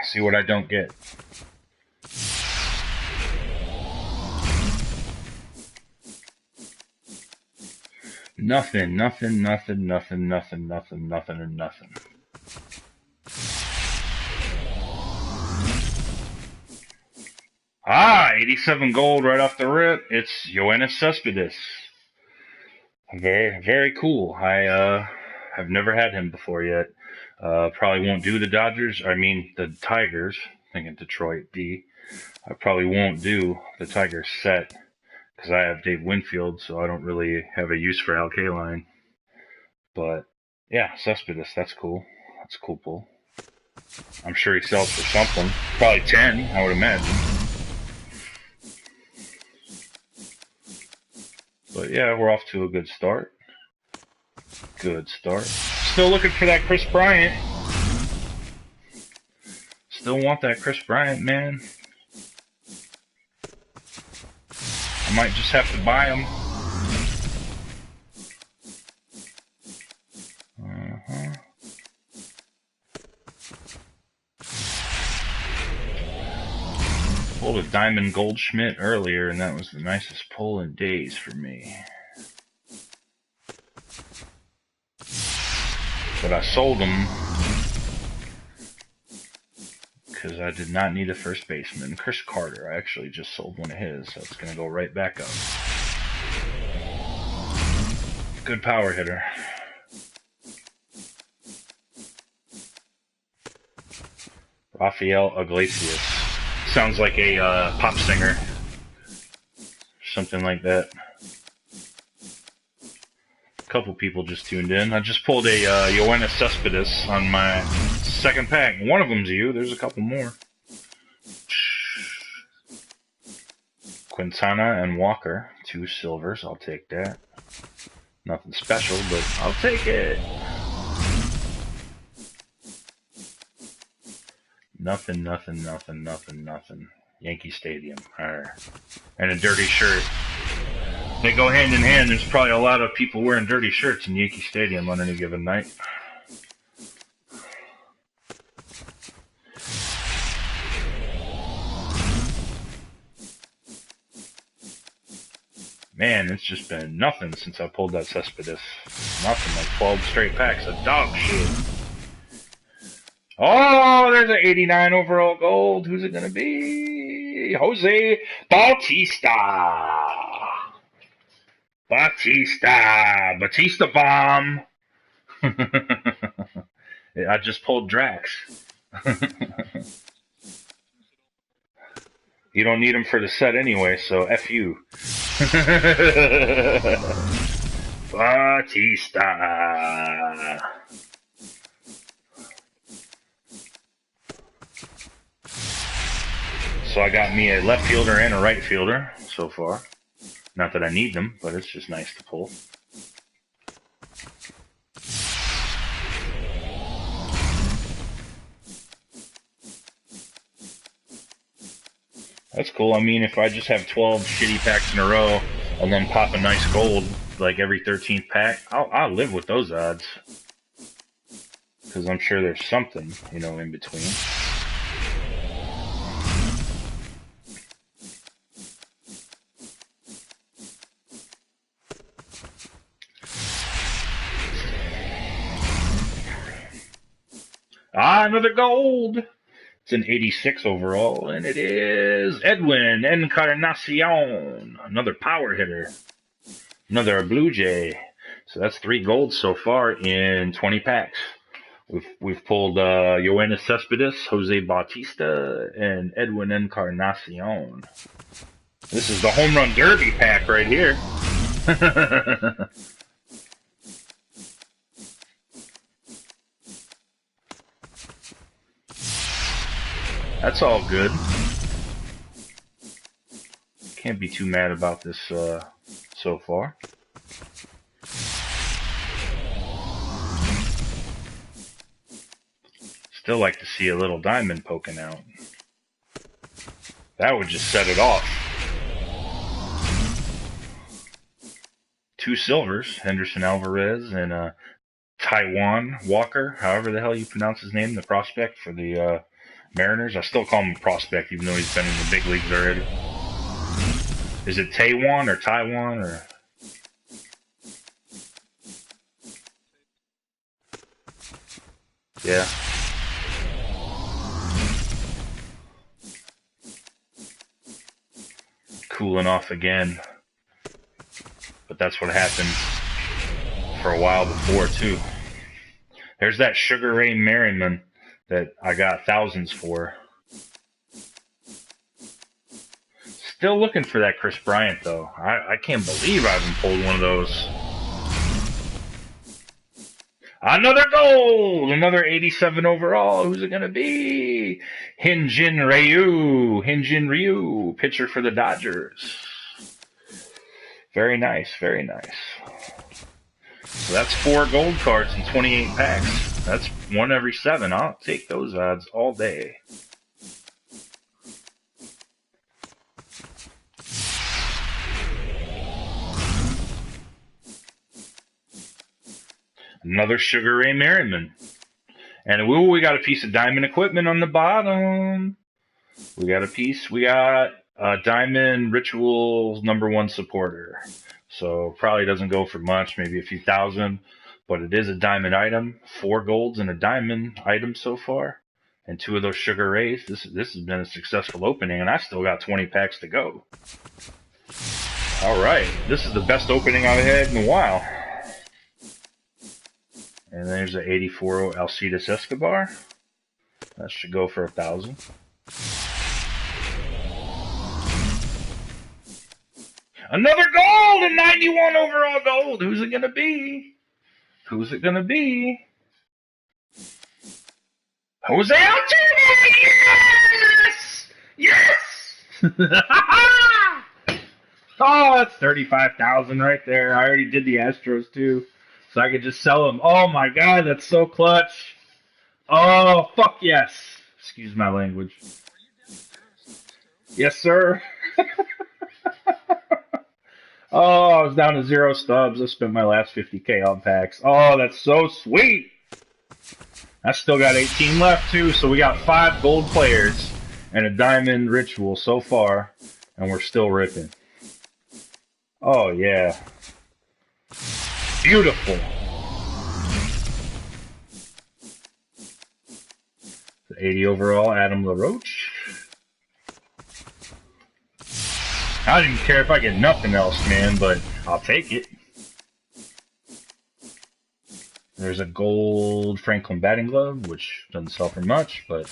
See what I don't get. Nothing, nothing, nothing, nothing, nothing, nothing, nothing, and nothing. Ah, 87 gold right off the rip. It's Yoenis Cespedes. Very, very cool. I have never had him before yet. Probably won't do the Dodgers. I mean the Tigers. Thinking Detroit D. I probably won't do the Tigers set because I have Dave Winfield, so I don't really have a use for Al Kaline. But yeah, Cespedes, that's cool. That's a cool pull. I'm sure he sells for something. Probably 10, I would imagine. But yeah, we're off to a good start. Good start. Still looking for that Chris Bryant. Still want that Chris Bryant, man. I might just have to buy him. Pulled a Diamond Goldschmidt earlier, and that was the nicest pull in days for me. But I sold him because I did not need a first baseman. Chris Carter, I actually just sold one of his, so it's going to go right back up. Good power hitter. Rafael Iglesias. Sounds like a pop singer. Something like that. A couple people just tuned in. I just pulled a Yoenis Cespedes on my second pack. One of them's you. There's a couple more. Quintana and Walker. 2 silvers. I'll take that. Nothing special, but I'll take it. Nothing, nothing, nothing, nothing, nothing. Yankee Stadium. Alright. And a dirty shirt. They go hand in hand. There's probably a lot of people wearing dirty shirts in Yankee Stadium on any given night. Man, it's just been nothing since I pulled that Cespedes. Nothing, like 12 straight packs of dog shit. Oh, there's an 89 overall gold. Who's it going to be? Jose Bautista. Batista bomb. I just pulled Drax. You don't need him for the set anyway, so F you. Batista. So I got me a left fielder and a right fielder so far. Not that I need them, but it's just nice to pull. That's cool. I mean, if I just have 12 shitty packs in a row and then pop a nice gold like every 13th pack, I'll live with those odds. Because I'm sure there's something, you know, in between. Ah, another gold! It's an 86 overall, and it is Edwin Encarnacion. Another power hitter. Another Blue Jay. So that's 3 golds so far in 20 packs. We've pulled Yoenis Cespedes, Jose Bautista, and Edwin Encarnacion. This is the home run derby pack right here. That's all good. Can't be too mad about this so far. Still like to see a little diamond poking out. That would just set it off. 2 silvers, Henderson Alvarez and Taiwan Walker, however the hell you pronounce his name, the prospect for the Mariners. I still call him a prospect, even though he's been in the big leagues already. Is it Taiwan or Taiwan or? Yeah. Cooling off again. But that's what happened for a while before, too. There's that Sugar Ray Merriman that I got thousands for. Still looking for that Chris Bryant, though. I can't believe I haven't pulled one of those. Another gold! Another 87 overall. Who's it going to be? Hyun-Jin Ryu. Pitcher for the Dodgers. Very nice, very nice. So that's 4 gold cards in 28 packs. That's 1 every 7. I'll take those odds all day. Another Sugar Ray Merriman. And we got a piece of Diamond Equipment on the bottom. We got Diamond Rituals #1 supporter. So probably doesn't go for much, maybe a few thousand. But it is a diamond item. 4 golds and a diamond item so far. And 2 of those Sugar Rays. This has been a successful opening, and I still got 20 packs to go. Alright, this is the best opening I've had in a while. And there's an 84 Alcides Escobar. That should go for 1,000. Another gold and 91 overall gold. Who's it gonna be? Who's it gonna be? Jose Altuve! Yes! Yes! Oh, that's 35,000 right there. I already did the Astros too. So I could just sell them. Oh my god, that's so clutch. Oh, fuck yes. Excuse my language. Yes, sir. Oh, I was down to 0 stubs. I spent my last 50K on packs. Oh, that's so sweet. I still got 18 left too, so we got 5 gold players and a diamond ritual so far, and we're still ripping. Oh yeah. Beautiful. 80 overall, Adam LaRoche. I don't even care if I get nothing else, man, but I'll take it. There's a gold Franklin batting glove, which doesn't sell for much, but